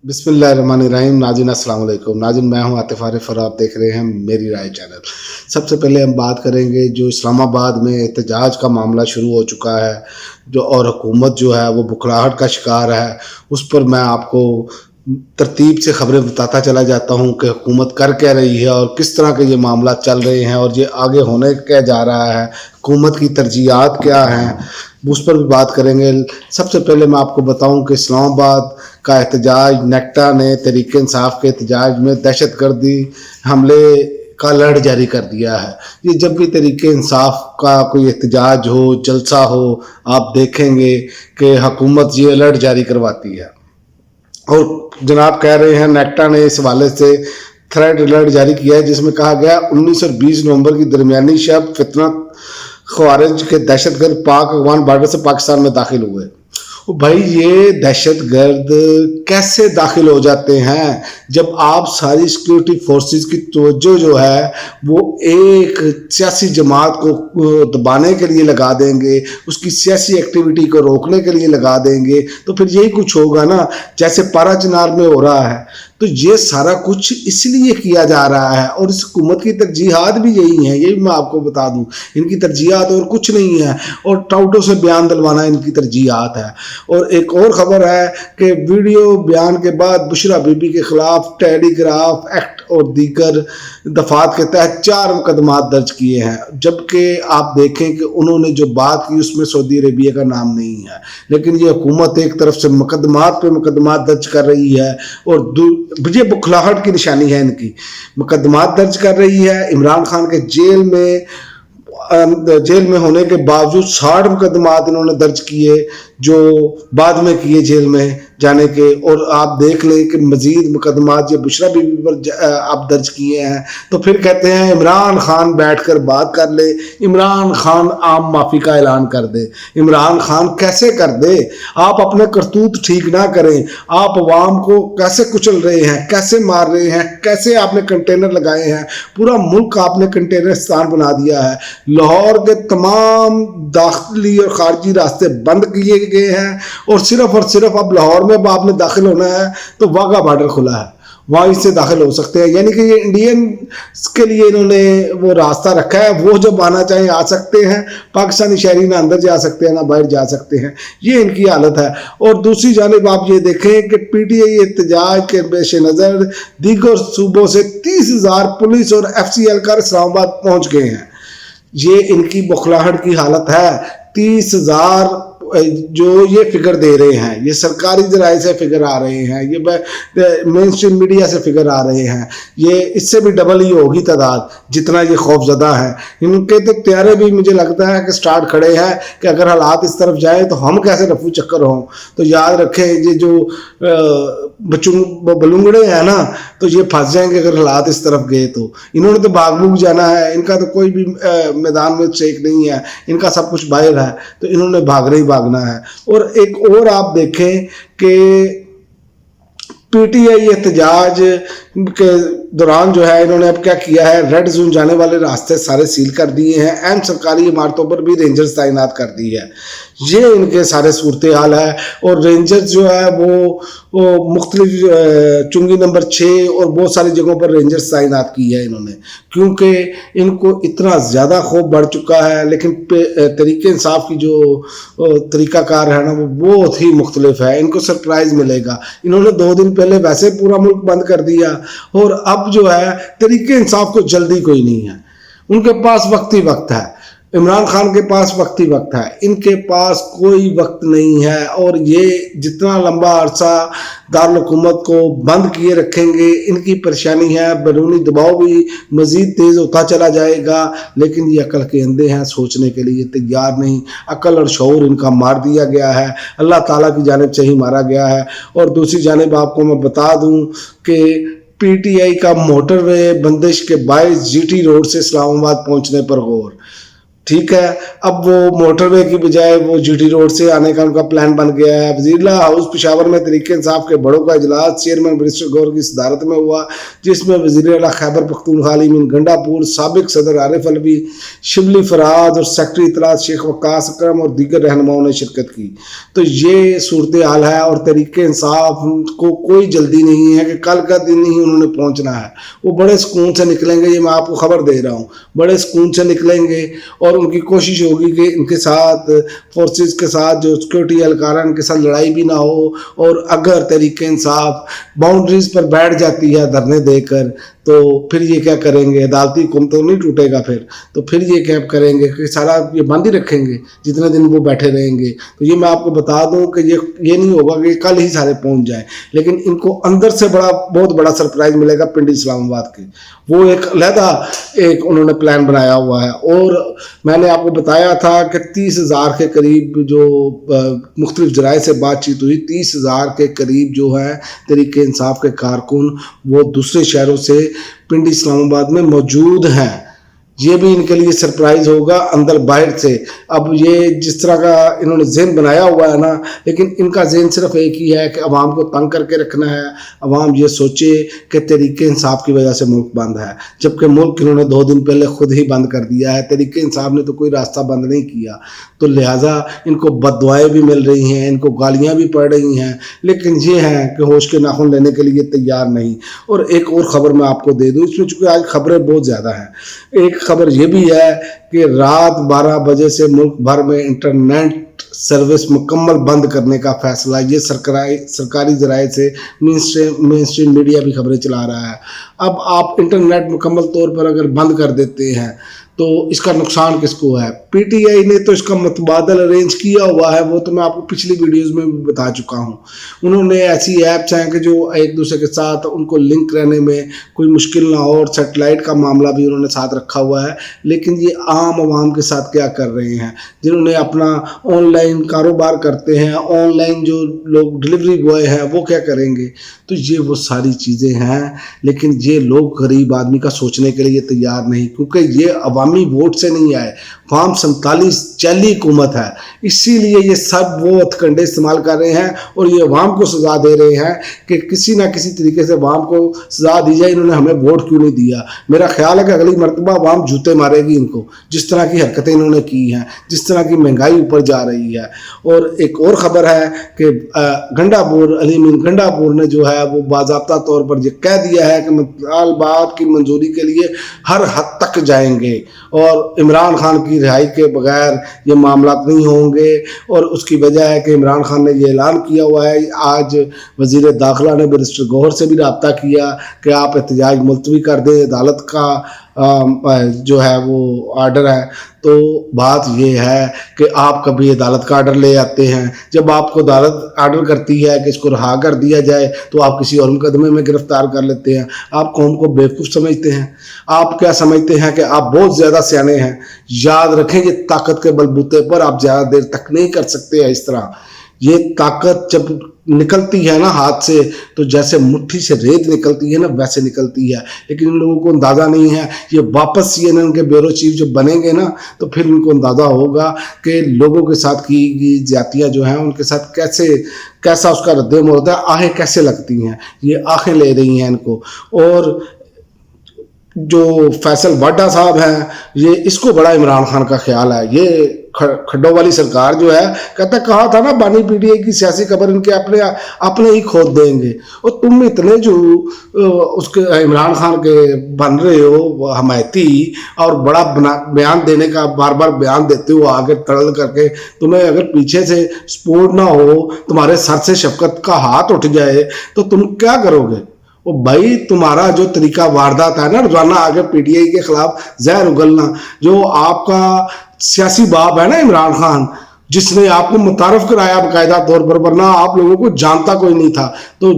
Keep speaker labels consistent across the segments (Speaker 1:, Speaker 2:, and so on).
Speaker 1: बिस्मिल्लाहिर्रहमानिर्रहीम। नाज़रीन अस्सलाम वालेकुम। नाज़रीन, मैं हूं आतिफ आरिफ और आप देख रहे हैं मेरी राय चैनल। सबसे पहले हम बात करेंगे जो इस्लामाबाद में एहतजाज का मामला शुरू हो चुका है जो और हुकूमत जो है वो बुखलाहट का शिकार है, उस पर मैं आपको तरतीब से खबरें बताता चला जाता हूं कि हुकूमत कर क्या रही है और किस तरह के ये मामला चल रहे हैं और ये आगे होने क्या जा रहा है, हुकूमत की तरजीहात क्या हैं, उस पर भी बात करेंगे। सबसे पहले मैं आपको बताऊं कि इस्लामाबाद का एहतजाज नेक्टा ने तहरीक इंसाफ के एहतजाज में दहशतगर्दी हमले का अलर्ट जारी कर दिया है। ये जब भी तहरीक इंसाफ का कोई एहतजाज हो, जलसा हो, आप देखेंगे कि हुकूमत ये अलर्ट जारी करवाती है। और जनाब कह रहे हैं नेक्टा ने इस हवाले से थ्रेड अलर्ट जारी किया है जिसमें कहा गया 19 और 20 नवंबर की दरमियानी शब फितना ख्वारिज के दहशतगर्द पाक अफगान बॉर्डर से पाकिस्तान में दाखिल हुए। भाई, ये दहशतगर्द कैसे दाखिल हो जाते हैं जब आप सारी सिक्योरिटी फोर्सेस की तवज्जो जो है वो एक सियासी जमात को दबाने के लिए लगा देंगे, उसकी सियासी एक्टिविटी को रोकने के लिए लगा देंगे, तो फिर यही कुछ होगा ना जैसे पारा चिनार में हो रहा है। तो ये सारा कुछ इसलिए किया जा रहा है और इस हुकूमत की तरजीहात भी यही है, ये भी मैं आपको बता दूं। इनकी तरजीहात और कुछ नहीं है और टाउटों से बयान दिलवाना इनकी तरजीहात है। और एक और खबर है कि वीडियो बयान के बाद बुशरा बीबी के खिलाफ टेलीग्राफ एक्ट और दीगर दफात के तहत 4 मुकदमात दर्ज किए हैं, जबकि आप देखें कि उन्होंने जो बात की उसमें सऊदी अरेबिया का नाम नहीं है। लेकिन ये हुकूमत एक तरफ से मुकदमात पे मुकदमात दर्ज कर रही है और ये बुखलाहट की निशानी है इनकी। मुकदमात दर्ज कर रही है, इमरान खान के जेल में होने के बावजूद 60 मुकदमात इन्होंने दर्ज किए जो बाद में किए जेल में जाने के। और आप देख लें कि मजीद मुकदमात जो बुशरा बीबी पर आप दर्ज किए हैं, तो फिर कहते हैं इमरान खान बैठकर बात कर ले, इमरान खान आम माफी का ऐलान कर दे। इमरान खान कैसे कर दे? आप अपने करतूत ठीक ना करें, आप अवाम को कैसे कुचल रहे हैं, कैसे मार रहे हैं, कैसे आपने कंटेनर लगाए हैं, पूरा मुल्क आपने कंटेनरिस्तान बना दिया है। लाहौर के तमाम दाखिली और खारजी रास्ते बंद किए गए हैं और सिर्फ अब लाहौर में आपने दाखिल होना है तो वाघा बॉर्डर खुला है, वहाँ इससे दाखिल हो सकते हैं। यानी कि ये इंडियन के लिए इन्होंने वो रास्ता रखा है, वो जब आना चाहे आ सकते हैं, पाकिस्तानी शहरी ना अंदर जा सकते हैं ना बाहर जा सकते हैं, ये इनकी हालत है। और दूसरी जानिब आप ये देखें कि पीटीआई एहतजाज के पेश नज़र दीगर सूबों से 30,000 पुलिस और FCL कार इस्लामाबाद पहुँच गए हैं। ये इनकी बुखलाहट की हालत है। 30,000 जो ये फिगर दे रहे हैं, ये सरकारी जराये से फिगर आ रहे हैं, ये मेन स्ट्रीम मीडिया से फिगर आ रहे हैं, ये इससे भी डबल ही होगी तादाद जितना ये खौफजदा है। इनके तो तैयारे भी मुझे लगता है कि स्टार्ट खड़े हैं कि अगर हालात इस तरफ जाए तो हम कैसे रफू चक्कर हों। तो याद रखें, ये जो बलूंगड़े हैं ना, तो ये फंस जाएंगे अगर हालात इस तरफ गए तो। इन्होंने तो भाग भूग जाना है, इनका तो कोई भी मैदान में स्टेक नहीं है, इनका सब कुछ बाहर है, तो इन्होंने भागना है। और एक और आप देखें कि पीटीआई एहतजाज के दौरान जो है इन्होंने अब क्या किया है, रेड जोन जाने वाले रास्ते सारे सील कर दिए हैं, अहम सरकारी इमारतों पर भी रेंजर्स तैनात कर दी है। ये इनके सारे सूरत हाल है। और रेंजर्स जो है वो मुख्तलिफ चुंगी नंबर 6 और बहुत सारी जगहों पर रेंजर्स तैनात की है इन्होंने, क्योंकि इनको इतना ज़्यादा खौफ बढ़ चुका है। लेकिन तरीके इंसाफ की जो तरीक़ाकार है ना वो बहुत ही मुख्तलिफ है, इनको सरप्राइज़ मिलेगा। इन्होंने 2 दिन पहले वैसे पूरा मुल्क बंद कर दिया और अब जो है तरीके इंसाफ को जल्दी कोई नहीं है, उनके पास वक्त ही वक्त है। इमरान खान के पास वक्त ही वक्त है, इनके पास कोई वक्त नहीं है। और ये जितना लंबा अरसा दारुल हुकूमत को बंद किए रखेंगे, इनकी परेशानी है, बैरूनी दबाव भी मज़ीद तेज़ होता चला जाएगा। लेकिन ये अकल के अंधे हैं, सोचने के लिए तैयार नहीं। अकल और शऊर इनका मार दिया गया है, अल्लाह ताला की जानिब से ही मारा गया है। और दूसरी जानिब आपको मैं बता दूँ कि पीटीआई का मोटरवे बंदिश के बायस GT रोड से इस्लामाबाद पहुँचने पर गौर। ठीक है, अब वो मोटरवे की बजाय वो जीटी रोड से आने का उनका प्लान बन गया है। वजीरला हाउस पेशावर में तहरीक इंसाफ के बड़ों का इजलास चेयरमैन बैरिस्टर गौहर की सदारत में हुआ, जिसमें वजीर आला खैबर पख्तूनख्वा अलीमीन गंडापुर, साबिक सदर आरिफ अलवी, शिबली फराज और सेक्रेटरी इतलात शेख वक्कास अकरम और दीगर रहनुमाओं ने शिरकत की। तो ये सूरत हाल है और तहरीक इंसाफ को कोई जल्दी नहीं है कि कल का दिन ही उन्होंने पहुंचना है। वो बड़े सुकून से निकलेंगे, ये मैं आपको खबर दे रहा हूँ, बड़े सुकून से निकलेंगे और उनकी कोशिश होगी कि इनके साथ फोर्सेस के साथ जो सिक्योरिटी एहलकार इनके साथ लड़ाई भी ना हो। और अगर तहरीक इंसाफ बाउंड्रीज पर बैठ जाती है धरने देकर तो फिर ये क्या करेंगे, अदालती हुक्म तो नहीं टूटेगा फिर ये क्या करेंगे कि सारा ये बंद ही रखेंगे जितने दिन वो बैठे रहेंगे। तो ये मैं आपको बता दूं कि ये नहीं होगा कि कल ही सारे पहुंच जाए, लेकिन इनको अंदर से बहुत बड़ा सरप्राइज मिलेगा पिंडी इस्लामाबाद के। वो एक अलहदा एक उन्होंने प्लान बनाया हुआ है। और मैंने आपको बताया था कि 30,000 के करीब जो मुख्तलिफ जराए से बातचीत हुई, 30,000 के करीब जो है तहरीक इंसाफ के कारकुन वो दूसरे शहरों से पिंडी इस्लामाबाद में मौजूद हैं। ये भी इनके लिए सरप्राइज होगा अंदर बाहर से। अब ये जिस तरह का इन्होंने ज़हन बनाया हुआ है ना, लेकिन इनका ज़हन सिर्फ एक ही है कि अवाम को तंग करके रखना है। अवाम ये सोचे कि तहरीक इंसाफ की वजह से मुल्क बंद है, जबकि मुल्क इन्होंने 2 दिन पहले खुद ही बंद कर दिया है। तहरीक इंसाफ ने तो कोई रास्ता बंद नहीं किया, तो लिहाजा इनको बददुआएं भी मिल रही हैं, इनको गालियाँ भी पड़ रही हैं, लेकिन ये हैं कि होश के नाखून लेने के लिए तैयार नहीं। और एक और ख़बर मैं आपको दे दूँ, इसमें चूँकि आज ख़बरें बहुत ज़्यादा हैं। एक खबर ये भी है कि रात 12 बजे से मुल्क भर में इंटरनेट सर्विस मुकम्मल बंद करने का फैसला, ये सरकारी जराए से मेन स्ट्रीम मीडिया भी खबरें चला रहा है। अब आप इंटरनेट मुकम्मल तौर पर अगर बंद कर देते हैं तो इसका नुकसान किसको है? पीटीआई ने तो इसका मुतबादल अरेंज किया हुआ है, वो तो मैं आपको पिछली वीडियोस में भी बता चुका हूँ। उन्होंने ऐसी ऐप्स हैं कि जो एक दूसरे के साथ उनको लिंक रहने में कोई मुश्किल ना हो, और सेटेलाइट का मामला भी उन्होंने साथ रखा हुआ है। लेकिन ये आम आवाम के साथ क्या कर रहे हैं, जिन्होंने अपना ऑनलाइन कारोबार करते हैं, ऑनलाइन जो लोग डिलीवरी बॉय हैं वो क्या करेंगे? तो ये वो सारी चीज़ें हैं, लेकिन ये लोग गरीब आदमी का सोचने के लिए तैयार नहीं, क्योंकि ये अवामी वोट से नहीं आए। फार्म 47 चैली हुकूमत है, इसीलिए ये सब वो हथकंडे इस्तेमाल कर रहे हैं और ये अवाम को सजा दे रहे हैं कि किसी ना किसी तरीके से अवाम को सजा दी जाए। इन्होंने हमें वोट क्यों नहीं दिया? मेरा ख्याल है कि अगली मरतबा अवाम जूते मारेगी इनको, जिस तरह की हरकतें इन्होंने की हैं, जिस तरह की महंगाई ऊपर जा रही है। और एक और ख़बर है कि गंडापुर अलीमीन गंडापुर ने जो है वो बाज़ाब्ता तौर पर ये कह दिया है कि मुतालबात की मंजूरी के लिए हर हद तक जाएंगे और इमरान खान की रिहाई के बगैर ये मामला नहीं होंगे। और उसकी वजह है कि इमरान खान ने ये ऐलान किया हुआ है, आज वज़ीर दाखिला ने बैरिस्टर गौहर से भी रब्ता किया कि आप एहतजाज मुलतवी कर दें, अदालत का जो है वो आर्डर है। तो बात ये है कि आप कभी अदालत का आर्डर ले आते हैं, जब आपको अदालत आर्डर करती है कि इसको रहा कर दिया जाए तो आप किसी और मुकदमे में गिरफ्तार कर लेते हैं। आप कौम को बेवकूफ़ समझते हैं? आप क्या समझते हैं कि आप बहुत ज़्यादा सियाने हैं? याद रखें कि ताकत के बलबूते पर आप ज़्यादा देर तक नहीं कर सकते हैं इस तरह। ये ताकत जब निकलती है ना हाथ से, तो जैसे मुट्ठी से रेत निकलती है ना वैसे निकलती है। लेकिन इन लोगों को अंदाज़ा नहीं है, ये वापस CNN के ब्यूरो चीफ जब बनेंगे ना तो फिर इनको अंदाज़ा होगा कि लोगों के साथ की गई ज्यादतियाँ जो हैं उनके साथ कैसा उसका रद्द-ए-अमल होता है, आहें कैसे लगती हैं। ये आँखें ले रही हैं इनको। और जो फैसल वाडा साहब हैं, ये इसको बड़ा इमरान खान का ख्याल है। ये खड्डों वाली सरकार जो है, कहता कहा था ना बानी पीटीआई की सियासी खबर इनके अपने ही खोद देंगे। और तुम इतने जो उसके इमरान खान के बन रहे हो हमायती और बड़ा बयान देने का बार बार बयान देते हो आगे तड़ल करके, तुम्हें अगर पीछे से सपोर्ट ना हो, तुम्हारे सर से शफकत का हाथ उठ जाए तो तुम क्या करोगे? वो भाई तुम्हारा जो तरीका वारदात है ना, रोजाना आगे पीटीआई के खिलाफ जहर उगलना, जो आपका सियासी बाप है ना इमरान खान, जिसने आपको मुतारफ कराया बाकायदा तौर पर, वरना आप लोगों को जानता कोई नहीं था। तो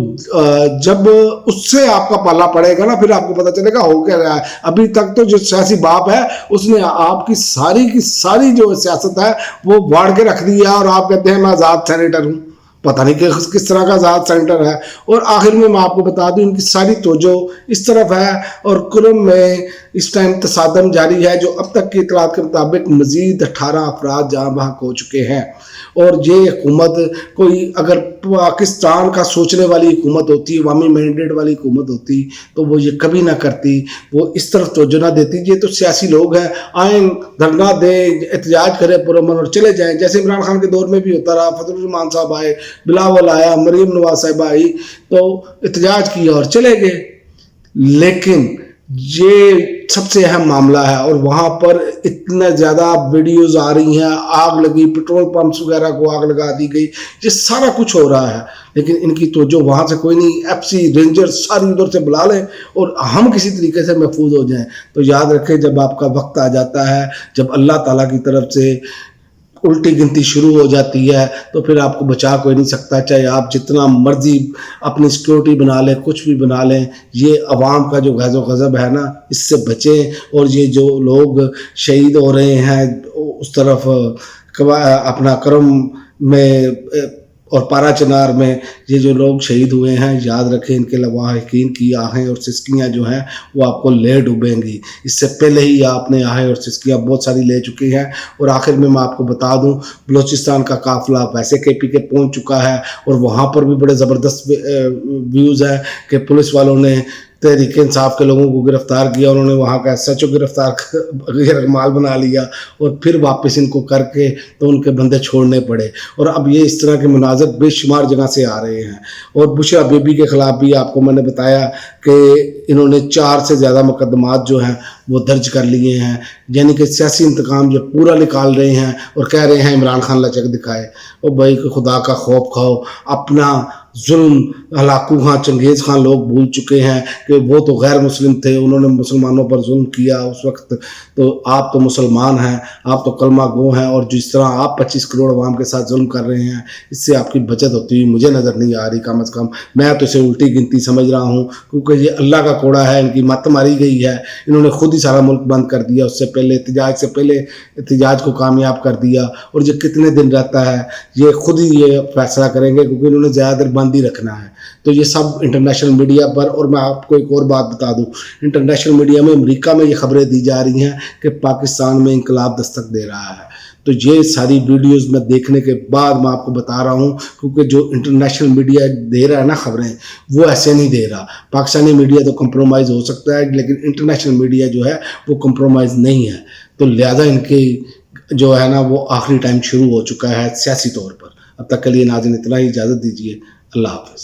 Speaker 1: जब उससे आपका पाला पड़ेगा ना फिर आपको पता चलेगा हो क्या रहा है। अभी तक तो जो सियासी बाप है उसने आपकी सारी की सारी जो सियासत है वो वाड़ के रख दी है, और आप कहते हैं मैं आज़ाद सेनेटर हूँ। पता नहीं कि किस तरह का आज़ाद सेंटर है। और आखिर में मैं आपको बता दूं इनकी सारी तोजो इस तरफ है और कुरम में اس ٹائم تصادم جاری ہے جو اب تک کی اطلاعات کے مطابق مزید 18 افراد جہاں بہاں ہو چکے ہیں. اور یہ حکومت کوئی اگر پاکستان کا سوچنے والی حکومت ہوتی، عوامی مینڈیٹ والی حکومت ہوتی تو وہ یہ کبھی نہ کرتی، وہ اس طرف توجہ نہ دیتی. یہ تو سیاسی لوگ ہیں، آئیں دھرنا دیں، احتجاج کریں پرامن اور چلے جائیں، جیسے عمران خان کے دور میں بھی ہوتا رہا. فضل الرحمان صاحب آئے، بلاول آیا، مریم نواز صاحبہ آئی تو احتجاج کیا اور چلے گئے. لیکن یہ سب سے اہم معاملہ ہے اور وہاں پر اتنا زیادہ ویڈیوز آ رہی ہیں، آگ لگی، پیٹرول پمپس وغیرہ کو آگ لگا دی گئی، یہ سارا کچھ ہو رہا ہے. لیکن ان کی توجہ وہاں سے کوئی نہیں. ایف سی رینجر ساری ادھر سے بلا لیں اور ہم کسی طریقے سے محفوظ ہو جائیں. تو یاد رکھیں جب آپ کا وقت آ جاتا ہے، جب اللہ تعالیٰ کی طرف سے الٹی گنتی شروع ہو جاتی ہے تو پھر آپ کو بچا کوئی نہیں سکتا، چاہے آپ جتنا مرضی اپنی سیکورٹی بنا لیں، کچھ بھی بنا لیں. یہ عوام کا جو غیظ و غضب ہے نا، اس سے بچیں. اور یہ جو لوگ شہید ہو رہے ہیں اس طرف اپنا کرم میں اور پارا چنار میں یہ جو لوگ شہید ہوئے ہیں، یاد رکھیں ان کے لواحقین کی آہیں اور سسکیاں جو ہیں وہ آپ کو لے ڈوبیں گی. اس سے پہلے ہی آپ نے آہیں اور سسکیاں بہت ساری لے چکی ہیں. اور آخر میں آپ کو بتا دوں، بلوچستان کا قافلہ ویسے کے پی کے پہنچ چکا ہے اور وہاں پر بھی بڑے زبردست ویوز ہے کہ پولیس والوں نے تحریک انصاف کے لوگوں کو گرفتار کیا، انہوں نے وہاں کا ایس ایچ او گرفتار غیر مال بنا لیا اور پھر واپس ان کو کر کے تو ان کے بندے چھوڑنے پڑے. اور اب یہ اس طرح کے مناظر بے شمار جگہ سے آ رہے ہیں. اور بشرا بیبی کے خلاف بھی آپ کو میں نے بتایا کہ انہوں نے 4 سے زیادہ مقدمات جو ہیں وہ درج کر لیے ہیں. یعنی کہ سیاسی انتقام جو پورا نکال رہے ہیں اور کہہ رہے ہیں عمران خان لچک دکھائے. اور بھائی خدا کا خوف کھاؤ، اپنا ظلم ہلاکو خان چنگیز خان لوگ بھول چکے ہیں کہ وہ تو غیر مسلم تھے، انہوں نے مسلمانوں پر ظلم کیا اس وقت. تو آپ تو مسلمان ہیں، آپ تو کلمہ گو ہیں، اور جس طرح آپ 25 کروڑ عوام کے ساتھ ظلم کر رہے ہیں اس سے آپ کی بچت ہوتی ہوئی مجھے نظر نہیں آ رہی. کم از کم میں تو اسے الٹی گنتی سمجھ رہا ہوں، کیونکہ یہ اللہ کا کوڑا ہے، ان کی مت ماری گئی ہے. انہوں نے خود ہی سارا ملک بند کر دیا، اس سے پہلے احتجاج کو کامیاب کر دیا. اور یہ کتنے دن رہتا ہے یہ خود ہی یہ فیصلہ کریں گے، کیونکہ انہوں نے زیادہ دیر بند ہی رکھنا ہے. تو یہ سب انٹرنیشنل میڈیا پر، اور میں آپ کو ایک اور بات بتا دوں، انٹرنیشنل میڈیا میں امریکہ میں یہ خبریں دی جا رہی ہیں کہ پاکستان میں انقلاب دستک دے رہا ہے. تو یہ ساری ویڈیوز میں دیکھنے کے بعد میں آپ کو بتا رہا ہوں، کیونکہ جو انٹرنیشنل میڈیا دے رہا ہے نا خبریں، وہ ایسے نہیں دے رہا. پاکستانی میڈیا تو کمپرومائز ہو سکتا ہے لیکن انٹرنیشنل میڈیا جو ہے وہ کمپرومائز نہیں ہے. تو لہذا ان کی جو ہے نا وہ آخری ٹائم شروع ہو چکا ہے سیاسی طور پر. اب تک کے لیے ناظرین اتنا ہی، اجازت دیجیے. اللہ حافظ.